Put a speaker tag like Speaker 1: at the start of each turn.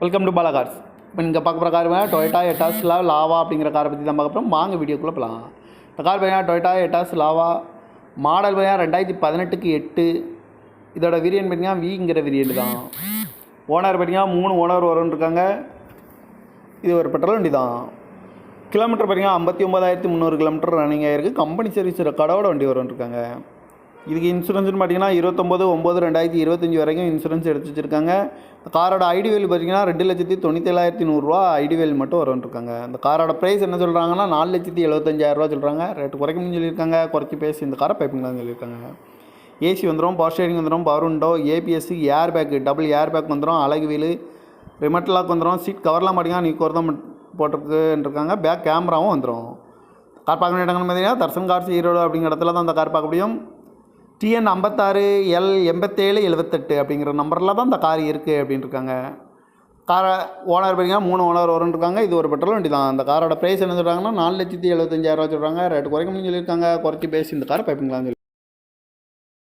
Speaker 1: Welcome to Bala cars. இப்போ நீங்கள் பார்க்க போகிற கார் டொயோட்டா எட்டாஸ் லாவா அப்படிங்கிற காரை பற்றி தான் பார்க்க போகிறோம். வாங்க வீடியோக்குள்ளே போகலாம். இந்த கார் பார்த்தீங்கன்னா டொயோட்டா எட்டாஸ் லாவா மாடல் பார்த்தீங்கன்னா 2018 8. இதோட வேரியன்ட் பார்த்தீங்கன்னா விங்கிற வேரியன்ட் தான். ஓனர் பார்த்தீங்கன்னா 3 ஓனர் வரும்னு இருக்காங்க. இது ஒரு பெட்ரோல் வண்டி தான். கிலோமீட்டர் பார்த்தீங்கன்னா 59,300 கிலோமீட்டர் ரன்னிங் ஆகிருக்கு. கம்பெனி சர்வீஸ் ரெக்கார்டோட வண்டி வரும்னு இருக்காங்க. இதுக்கு இன்சூரன்ஸ்னு பார்த்தீங்கன்னா 29/9/2025 வரைக்கும் இன்சூரன்ஸ் எடுத்து வச்சுருக்காங்க. இந்த காரோட ஐடி வேல்யூ பார்த்தீங்கன்னா 2,97,100 ஐடி வேல்யூ மட்டும் வரும்னு இருக்காங்க. இந்த காரோட ப்ரைஸ் என்ன சொல்கிறாங்கன்னா 4,75,000 சொல்கிறாங்க. ரேட்டு குறைக்கணும்னு சொல்லியிருக்காங்க. குறைச்சி பேசி இந்த காரை பைப்பிங்களான்னு சொல்லியிருக்காங்க. ஏசி வந்துடும், பவர் ஸ்டேரிங் வந்துடும், power window, ABS, air bag, double air bag வந்துடும், அழகு வீலு, ரிமோட் லாக் வந்துடும், சீட் கவர்லாம் பார்த்தீங்கன்னா நீ கோர் தான் போட்டிருக்குன்ட்ருக்காங்க. பேக் கேமராவும் வந்துடும். கார் பார்க்க இடங்கள்னு பார்த்தீங்கன்னா தர்சன் கார்ஸ் ஈரோடு அப்படிங்கிற இடத்துல தான் அந்த கார் பார்க்க முடியும். TN 56L8778 அப்படிங்கிற நம்பரில் தான் இந்த கார் இருக்குது அப்படின்ட்டு இருக்காங்க. காரை ஓனர் பார்த்தீங்கன்னா 3 ஓனர் வரும்னு இருக்காங்க. இது ஒரு பெட்ரோல் வண்டி தான். அந்த காரோட ப்ரைஸ் என்ன சொல்கிறாங்கன்னா 4,75,000 சொல்கிறாங்க. ரேட்டு குறைக்கணும்னு சொல்லியிருக்காங்க. குறைச்சி பேசி இந்த காரை பைப்பிங்களான்னு சொல்லி